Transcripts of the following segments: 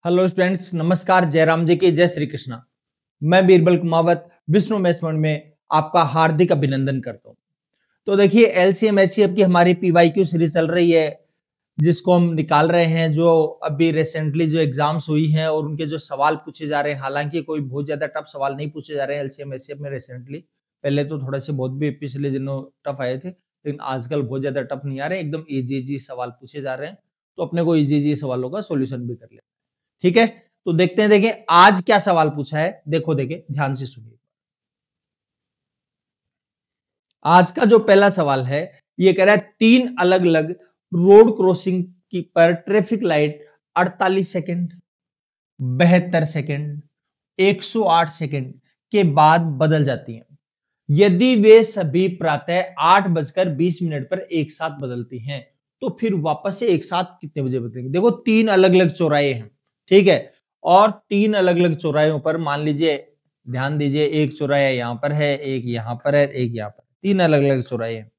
Hello students, नमस्कार। जयराम जी की जय श्री कृष्णा। मैं बीरबल कुमावत विष्णु मैथ्स पॉइंट में आपका हार्दिक अभिनंदन करता हूं। तो देखिए, एलसीएम एचसीएफ की हमारी पीवाईक्यू सीरीज चल रही है, जिसको हम निकाल रहे हैं। जो अभी रिसेंटली जो एग्जाम्स हुई हैं और उनके जो सवाल पूछे जा रहे हैं, हालांकि कोई बहुत ज्यादा टफ सवाल नहीं पूछे जा रहे हैं एलसीएम एचसीएफ में रिसेंटली। पहले तो थोड़े से बहुत भी पिछले दिनों टफ आए थे, लेकिन आजकल बहुत ज्यादा टफ नहीं आ रहे, एकदम इजी इजी सवाल पूछे जा रहे हैं। तो अपने को इजी इजी सवालों का सोल्यूशन भी कर लेना। ठीक है, तो देखते हैं। देखिए आज क्या सवाल पूछा है, देखो देखिए ध्यान से सुनिए। आज का जो पहला सवाल है, ये कह रहा है 3 अलग अलग रोड क्रॉसिंग की पर traffic light 48 second, 72 second, 108 second के बाद बदल जाती हैं। यदि वे सभी प्रातः 8:20 पर एक साथ बदलती हैं, तो फिर वापस से एक साथ कितने बजे बदलेंगे। देखो 3 अलग अलग चौराहे हैं, ठीक है, और 3 अलग अलग चौराहों पर मान लीजिए, ध्यान दीजिए, एक चौराहा यहां पर है, एक यहां पर है, एक यहां पर, 3 अलग अलग चौराहे हैं।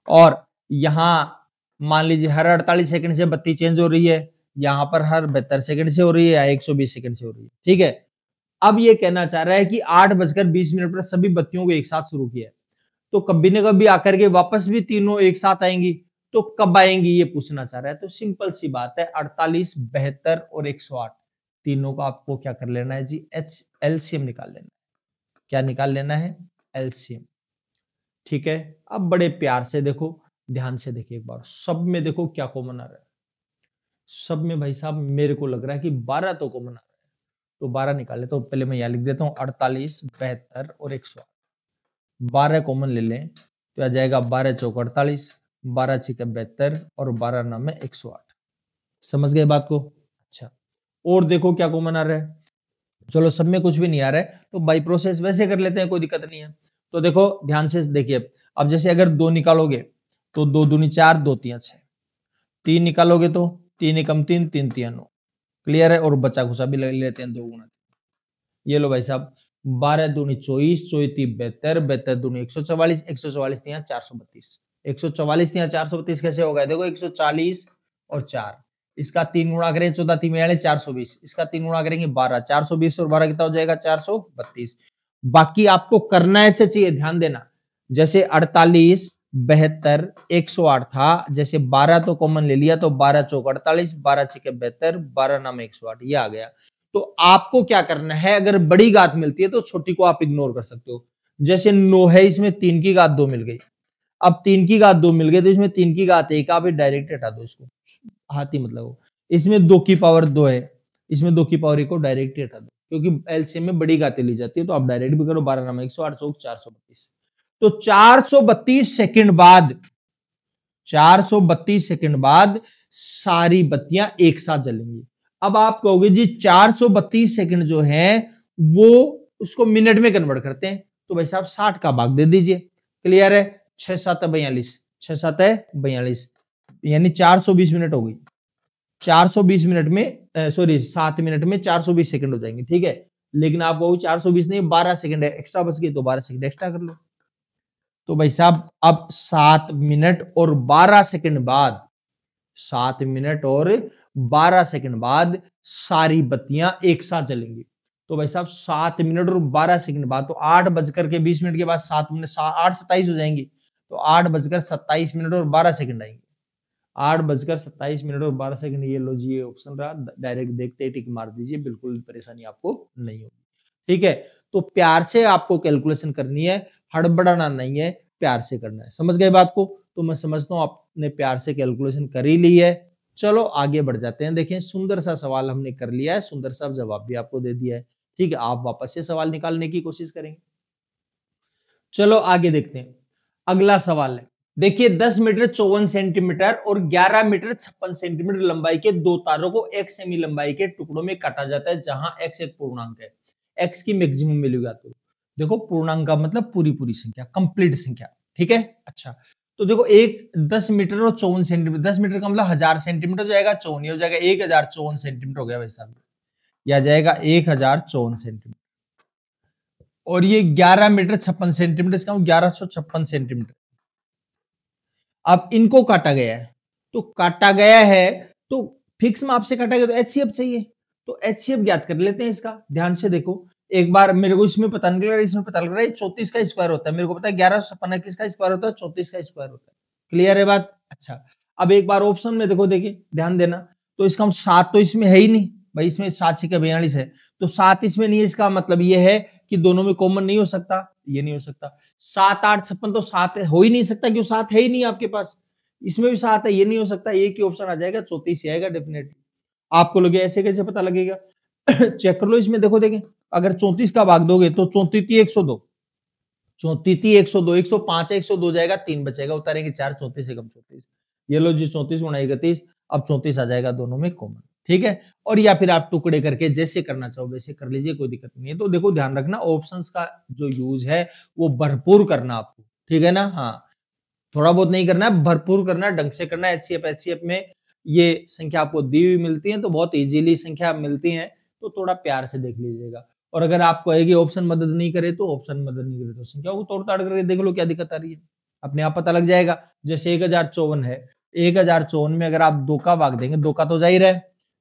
और यहां मान लीजिए हर 48 सेकंड से बत्ती चेंज हो रही है, यहां पर हर 72 सेकंड से हो रही है या 120 सेकंड से हो रही है। ठीक है, अब ये कहना चाह रहा है कि 8:20 पर सभी बत्तियों को एक साथ शुरू किया है, तो कभी न कभी आकर के वापस भी तीनों एक साथ आएंगी। तो कब आएंगी ये पूछना चाह रहा है। तो सिंपल सी बात है, 48, 72 और 108 तीनों का आपको क्या कर लेना है जी, एलसीएम निकाल लेना है। क्या निकाल लेना है? एलसीएम। ठीक है, अब बड़े प्यार से देखो, ध्यान से देखिए एक बार, सब में देखो क्या कॉमन आ रहा है। सब में भाई साहब मेरे को लग रहा है कि 12 तो कॉमन आ रहा है, तो 12 निकाल लेता हूं। पहले मैं यहां लिख देता हूं 48, 72 और 108। 12 कॉमन ले लें तो आ जाएगा 12 चौक 48, 12 छिके 72 और 12 नाम है 108। समझ गए बात को? अच्छा, और देखो क्या कॉमन आ रहा है। चलो सब में कुछ भी नहीं आ रहा है तो बाई प्रोसेस वैसे कर लेते हैं, कोई दिक्कत नहीं है। तो देखो ध्यान से देखिए, अब जैसे अगर 2 निकालोगे तो 2 दूनी 4, 2 तिया 6। 3 निकालोगे तो 3 एकम 3, 3 तिया 9। क्लियर है? और बचा खुचा भी ले लेते हैं 2 गुना। ये लो भाई साहब, 12 दूनी 24, 24 72, 72 दूनी 144, 144 तिया 432। 144 तिया 432 कैसे होगा? देखो 140 और 4, इसका 3 गुणा करें 14 3 420, इसका 3 गुणा करेंगे 12, 420 और 12 कितना हो जाएगा? 432। बाकी आपको करना ऐसे चाहिए, ध्यान देना। जैसे 48, 72, 108 था, जैसे 12 तो कॉमन ले लिया तो 12 चौक 48, 12 छिके 72, 12 नाम 108, ये आ गया। तो आपको क्या करना है, अगर बड़ी घात मिलती है तो छोटी को आप इग्नोर कर सकते हो। जैसे 9 है, इसमें 3 की घात 2 मिल गई। अब 3 की घात 2 मिल गई तो इसमें 3 की घात 1, आप डायरेक्ट हटा दो इसको, हाथी मतलब। इसमें 2 की पावर 2 है, इसमें 2 की पावर 1 को डायरेक्ट हटा दो, क्योंकि एलसीएम में बड़ी घातें ली जाती है, तो आप डायरेक्ट भी करो। 12 नाम 108 चौक 432। तो 432 सेकंड बाद, 432 सेकंड बाद सारी बत्तियां एक साथ जलेंगी। अब आप कहोगे जी 432 सेकंड जो है वो उसको मिनट में कन्वर्ट करते हैं, तो भाई साहब 60 का भाग दे दीजिए। क्लियर है? 6 7 42, 6 7 42, यानी 420 मिनट हो गई। 420 मिनट में सॉरी 7 मिनट में 420 सेकंड हो जाएंगे। ठीक है, लेकिन आप कहोगे 420 नहीं, 12 सेकंड एक्स्ट्रा बच गई, तो 12 सेकंड एक्स्ट्रा कर लो। तो भाई साहब अब 7 मिनट और 12 सेकंड बाद, 7 मिनट और 12 सेकंड बाद सारी बत्तियां एक साथ जलेंगी। तो भाई साहब 7 मिनट और 12 सेकंड बाद, तो 8:20 के बाद 7 मिनट 8:27 हो जाएंगी, तो 8:27 और 12 सेकंड आएंगे। 8:27 और 12 सेकंड, ये लो जी, ये ऑप्शन रहा। डायरेक्ट देखते ही टिक मार दीजिए, बिल्कुल परेशानी आपको नहीं होगी। ठीक है, तो प्यार से आपको कैलकुलेशन करनी है, हड़बड़ाना नहीं है, प्यार से करना है। समझ गए बात को? तो मैं समझता हूं आपने प्यार से कैलकुलेशन कर ही ली है। चलो आगे बढ़ जाते हैं। देखें, सुंदर सा सवाल हमने कर लिया है, सुंदर सा जवाब भी आपको दे दिया है। ठीक है, आप वापस से सवाल निकालने की कोशिश करेंगे। चलो आगे देखते हैं। अगला सवाल है, देखिए 10 मीटर 54 सेंटीमीटर और 11 मीटर 56 सेंटीमीटर लंबाई के दो तारों को एक सेमी लंबाई के टुकड़ों में काटा जाता है, जहां x एक पूर्णांक है। x की मैक्सिमम वैल्यू ज्ञात करो। देखो पूर्णांक का मतलब पूरी पूरी संख्या, कंप्लीट संख्या। ठीक है, अच्छा, तो देखो एक 10 मीटर और 54 सेंटीमीटर, 10 मीटर का मतलब 1000 सेंटीमीटर हो जाएगा, 54 हो जाएगा, 1054 सेंटीमीटर हो गया भाई साहब, यह जाएगा 1054 सेंटीमीटर। और ये 11 मीटर 56 सेंटीमीटर, इसका 1156 सेंटीमीटर। अब इनको काटा गया है, तो काटा गया है तो फिक्स माप से काटा गया तो एचसीएफ चाहिए। तो HCF ज्ञात कर लेते हैं इसका। ध्यान से देखो, एक बार मेरे को इसमें पता नहीं लग रहा है, इसमें पता लग रहा है 34 का स्क्वायर होता है। मेरे को पता है 1156 किसका स्क्वायर होता है, 34 का स्क्वायर होता है। क्लियर है बात? अच्छा, अब एक बार ऑप्शन में देखो, देखिए ध्यान देना, तो इसका हम 7 तो इसमें है ही नहीं भाई, इसमें 7 6 42 है, तो 7 इसमें नहीं है, इसका मतलब ये है कि दोनों में कॉमन नहीं हो सकता, ये नहीं हो सकता। 7 8 56 तो 7 हो ही नहीं सकता, क्यों 7 है ही नहीं आपके पास। इसमें भी 7 है, ये नहीं हो सकता, एक ही ऑप्शन आ जाएगा, 34 ही आएगा डेफिनेटली। आपको लगे ऐसे कैसे पता लगेगा? चेक कर लो इसमें, देखो देखें, अगर 34 का भाग दोगे तो 34 102, 34 102, 105 है, 102 जाएगा, 3 बचेगा, उतारेंगे 4, 34 से कम 34। ये लो जी, 34 गुणा 31, अब 34 आ जाएगा दोनों में कॉमन। ठीक है, और या फिर आप टुकड़े करके जैसे करना चाहो वैसे कर लीजिए, कोई दिक्कत नहीं है। तो देखो ध्यान रखना, ऑप्शंस का जो यूज है वो भरपूर करना आपको, ठीक है ना? हाँ, थोड़ा बहुत नहीं करना है, भरपूर करना, ढंग से करना। HCF में ये संख्या आपको दी हुई मिलती है, तो बहुत इजीली संख्या मिलती है, तो थोड़ा प्यार से देख लीजिएगा। और अगर आपको कहेगी ऑप्शन मदद नहीं करे तो ऑप्शन मदद नहीं करे तो संख्या को तोड़ ताड़ करके देख लो क्या दिक्कत आ रही है, अपने आप पता लग जाएगा। जैसे 1054 है, 1054 में अगर आप 2 का भाग देंगे, 2 का तो जाहिर है,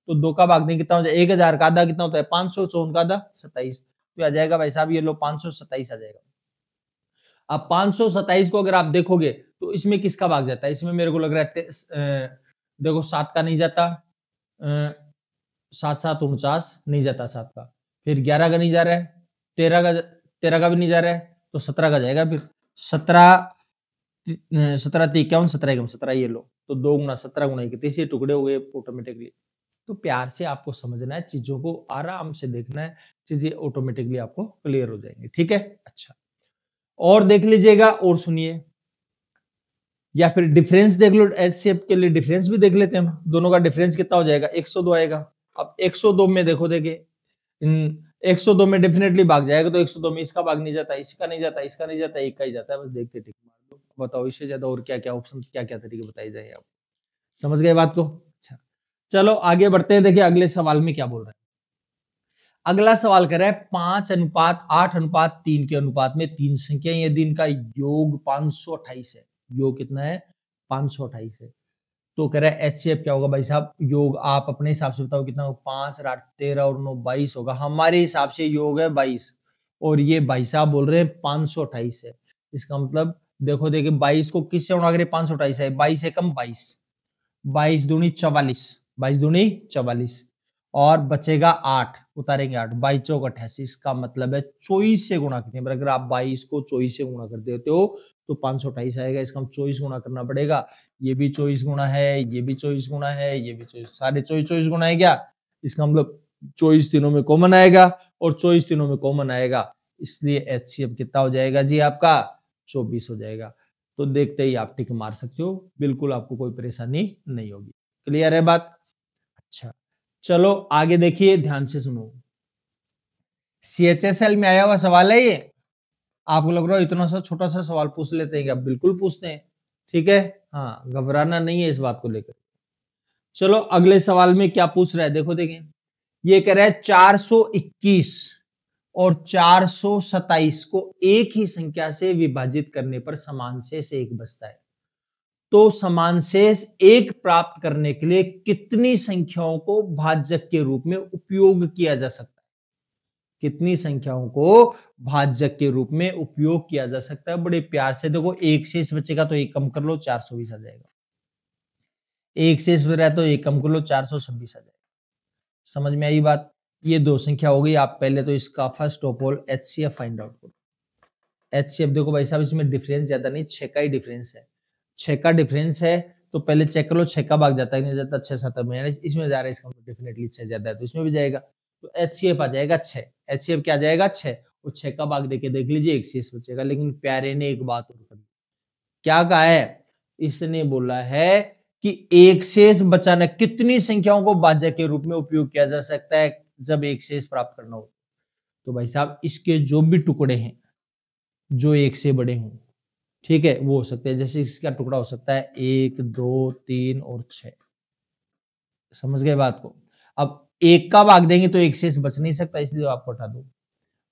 तो 2 का भाग देंगे कितना हो जाएगा, 1000 का आधा कितना होता है, 554 का आधा 27, तो आ जाएगा भाई साहब, ये लो 527 आ जाएगा। अब 527 को अगर आप देखोगे तो इसमें किसका भाग जाता है, इसमें मेरे को लग रहा है देखो 7 का नहीं जाता, 7 7 49 नहीं जाता 7 का, फिर 11 का नहीं जा रहा है, 13 का भी नहीं जा रहा है, तो 17 का जाएगा। फिर 17 17 51 17 17, ये लो, तो 2 गुना 17 गुना 31, ये टुकड़े हो गए ऑटोमेटिकली। तो प्यार से आपको समझना है, चीजों को आराम से देखना है, चीजें ऑटोमेटिकली आपको क्लियर हो जाएंगी। ठीक है, अच्छा, और देख लीजिएगा और सुनिए, या फिर डिफरेंस देख लो। HCF के लिए डिफरेंस भी देख लेते हैं हम, दोनों का डिफरेंस कितना हो जाएगा, 102 आएगा। अब 102 में देखो, देखिए 102 में डेफिनेटली भाग जाएगा, तो 102 में इसका भाग नहीं जाता, इसका नहीं जाता, इसका नहीं जाता, एक का ही जाता है, बस देखते टिक मार दो। बताओ इससे ज्यादा और क्या क्या ऑप्शन, क्या क्या तरीके बताए जाए आप, समझ गए बात को? अच्छा, चलो आगे बढ़ते हैं। देखिए अगले सवाल में क्या बोल रहा है। अगला सवाल कर रहा है 5:8:3 के अनुपात में तीन संख्या, यदि इनका योग 528 है। योग कितना है, 528 है। तो कह रहा है HCF क्या होगा भाई साहब, योग आप अपने हिसाब से बताओ कितना हो, 5 और 8 13 और 9 22 होगा। हमारे हिसाब से योग है 22, और ये भाई साहब बोल रहे हैं 528 है। इसका मतलब देखो, देखिए 22 को किससे गुणा करें, 528 है, 22 एकम 22, 22 दूनी 44, 22 दूनी 44, और बचेगा 8, उतारेंगे 8, 22 चौक 88। इसका मतलब है 24 से गुणा करें, अगर आप 22 को 24 से गुणा कर देते हो तो 528 आएगा। इसका हम 24 गुणा करना पड़ेगा, ये भी 24 गुणा है, ये भी 24 गुणा है, ये भी 24, सारे 24 गुणा है क्या। इसका मतलब 24 तीनों में कॉमन आएगा, और 24 तीनों में कॉमन आएगा, इसलिए HCF कितना हो जाएगा जी आपका, 24 हो जाएगा। तो देखते ही आप टिक मार सकते हो, बिल्कुल आपको कोई परेशानी नहीं होगी। क्लियर है बात? अच्छा, चलो आगे देखिए, ध्यान से सुनो। CHSL में आया हुआ सवाल है ये, आपको लग रहा है इतना सा छोटा सा सवाल पूछ लेते हैं क्या, बिल्कुल पूछते हैं। ठीक है, हाँ, घबराना नहीं है इस बात को लेकर। चलो अगले सवाल में क्या पूछ रहा है, देखो देखें, ये कह रहा है 421 और 427 को एक ही संख्या से विभाजित करने पर समान शेष 1 बचता है। तो समान शेष 1 प्राप्त करने के लिए कितनी संख्याओं को भाजक के रूप में उपयोग किया जा सकता है, कितनी संख्याओं को भाजक के रूप में उपयोग किया जा सकता है। बड़े प्यार से देखो, 1 शेष बचेगा तो 1 कम कर लो, 420 आ जाएगा। 1 शेष बच रहा है तो 1 कम कर लो, 426 आ जाएगा। समझ में आई बात? ये 2 संख्या हो गई। आप पहले तो इसका first of all HCF find out करो। HCF देखो भाई साहब, इसमें डिफरेंस ज्यादा नहीं, 6 का ही डिफरेंस है, 6 का डिफरेंस है, तो पहले चेक कर लो 6 का भाग जाता है नहीं जाता, 6 7 में, इसमें जा रहा है, इसका डेफिनेटली 6 ज्यादा है तो इसमें भी जाएगा, तो HCF आ जाएगा 6। HCF क्या जाएगा 6, और 6 का भाग देके देख लीजिए 1 शेष बचेगा। लेकिन प्यारे ने एक बात और कही, क्या कहा है, इसने बोला है कि 1 शेष बचाना, कितनी संख्याओं को भाजक के रूप में उपयोग किया जा सकता है जब 1 शेष प्राप्त करना हो। तो भाई साहब इसके जो भी टुकड़े हैं जो 1 से बड़े हों, ठीक है, वो हो सकते हैं। जैसे इसका टुकड़ा हो सकता है 1 2 3 और 6, समझ गए बात को। अब 1 का भाग देंगे तो 1 शेष बच नहीं सकता, इसलिए आपको हटा दो।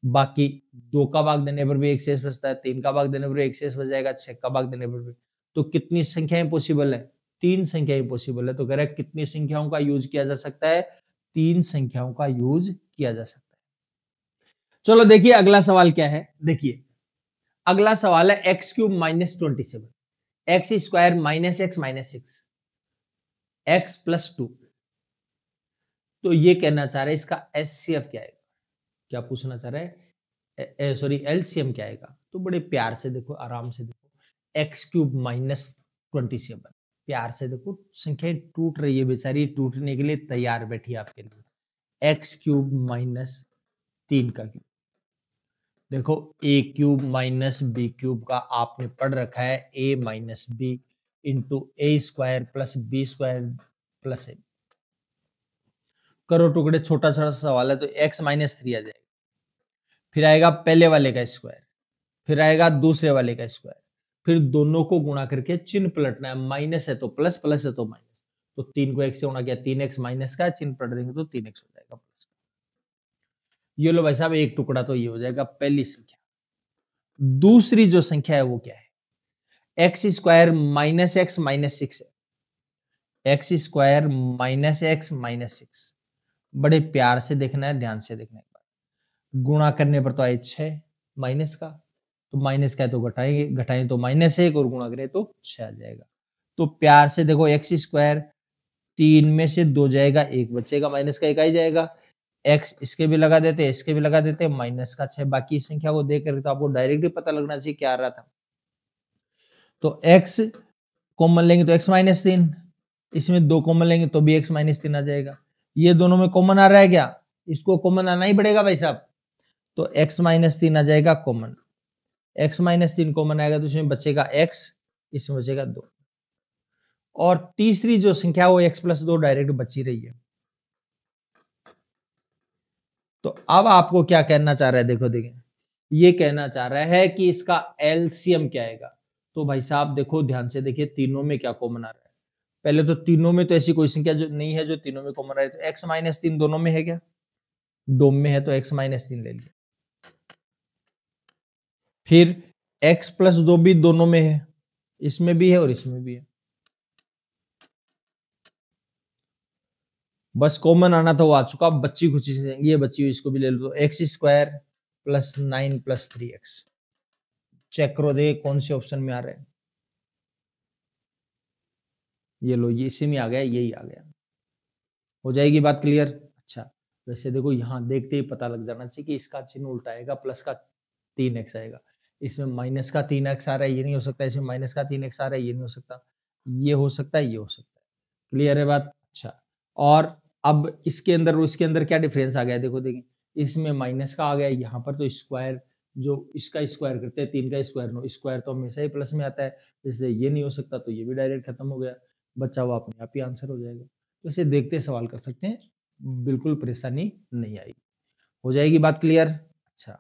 बाकी 2 का भाग देने पर भी 1 शेष बचता है, 3 का भाग देने पर 1 शेष बच जाएगा, 6 का भाग देने पर भी। तो कितनी संख्याएं पॉसिबल है, 3 संख्याएं पॉसिबल है। तो कह रहा है कितनी संख्याओं का यूज किया जा सकता है, तीन संख्याओं का यूज किया जा सकता है। चलो देखिए अगला सवाल क्या है। देखिए अगला सवाल है x cube minus 27, x square minus x minus 6, x plus 2। तो ये कहना चाह रहा है इसका एचसीएफ क्या आएगा, क्या पूछना चाह रहा है, सॉरी एलसीएम क्या आएगा। तो बड़े प्यार से देखो, आराम से देखो, एक्स क्यूब माइनस 27, प्यार से देखो, संख्याएं टूट रही है बेचारी, टूटने के लिए तैयार बैठी है आपके लिए। एक्स क्यूब माइनस 3 का क्यूब, देखो A cube minus B cube का आपने पढ़ रखा है A minus B into A square plus B square plus A. करो टुकड़े, छोटा छोटा सवाल है तो एक्स माइनस 3 आ जाएगा, फिर आएगा पहले वाले का स्क्वायर, फिर आएगा दूसरे वाले का स्क्वायर, फिर दोनों को गुणा करके चिन्ह पलटना है, माइनस है तो प्लस, प्लस है तो माइनस। तो 3 को 1 से गुणा किया, 3x माइनस का, चिन्ह पलट देंगे तो 3x हो जाएगा प्लस का। ये लो भाई साहब एक टुकड़ा तो ये हो जाएगा पहली संख्या। दूसरी जो संख्या है वो क्या है, x square minus x minus 6 है, x square minus x minus 6। बड़े प्यार से देखना है, ध्यान से देखना है। गुणा करने पर तो आए 6 माइनस का, तो माइनस का है तो घटाएंगे, घटाएं तो माइनस 1 और गुणा करें तो 6 आ जाएगा। तो प्यार से देखो एक्स स्क्वायर 3 में से 2 जाएगा, 1 बचेगा, माइनस का 1 आ ही जाएगा। एक्स इसके भी लगा देते, इसके भी लगा देते, माइनस का 6। बाकी इस संख्या को देख कर तो आपको डायरेक्ट ही पता लगना चाहिए क्या आ रहा था। तो एक्स कॉमन लेंगे तो एक्स माइनस 3, इसमें 2 कॉमन लेंगे तो भी एक्स माइनस 3 आ जाएगा। ये दोनों में कॉमन आ रहा है क्या, इसको कॉमन आना ही पड़ेगा भाई साहब। तो x माइनस 3 आ जाएगा कॉमन, x माइनस 3 कॉमन आएगा तो इसमें बचेगा x, इसमें बचेगा 2। और तीसरी जो संख्या वो x प्लस 2 डायरेक्ट बची रही है। तो अब आपको क्या कहना चाह रहा है, देखो देखें, ये कहना चाह रहा है कि इसका एलसीएम क्या आएगा। तो भाई साहब देखो ध्यान से देखिए, तीनों में क्या कॉमन आ रहा है। पहले तो तीनों में तो ऐसी कोई संख्या जो नहीं है जो तीनों में कॉमन आ रही है। तो x माइनस 3 दोनों में है क्या, 2 में है तो x माइनस 3 ले लिया। फिर x प्लस 2 भी दोनों में है, इसमें भी है और इसमें भी है। बस कॉमन आना था वो आ चुका। बच्ची कुछ ये बच्ची हुई, इसको भी ले लो। तो x square plus 9 plus 3x, check करो दे कौन से ऑप्शन में आ रहा है। ये लो, ये इसी में आ गया, यही आ गया। हो जाएगी बात क्लियर। अच्छा वैसे देखो यहाँ देखते ही पता लग जाना चाहिए कि इसका चिन्ह उल्टा आएगा, प्लस का 3x आएगा। इसमें माइनस का 3x आ रहा है, ये नहीं हो सकता। इसमें माइनस का 3x आ रहा है, ये नहीं हो सकता। ये हो सकता है, ये हो सकता है। क्लियर है बात। अच्छा और अब इसके अंदर और इसके अंदर क्या डिफरेंस आ गया, देखो देखिए, इसमें माइनस का आ गया, यहाँ पर तो स्क्वायर, जो इसका स्क्वायर करते हैं 3 का स्क्वायर, नो स्क्वायर तो हमेशा ही प्लस में आता है, इसलिए ये नहीं हो सकता, तो ये भी डायरेक्ट खत्म हो गया। बच्चा वो अपने आप ही आंसर हो जाएगा। तो इसे देखते सवाल कर सकते हैं, बिल्कुल परेशानी नहीं आएगी। हो जाएगी बात क्लियर। अच्छा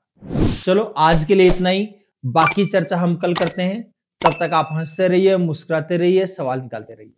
चलो आज के लिए इतना ही, बाकी चर्चा हम कल करते हैं। तब तक आप हंसते रहिए, मुस्कुराते रहिए, सवाल निकालते रहिए।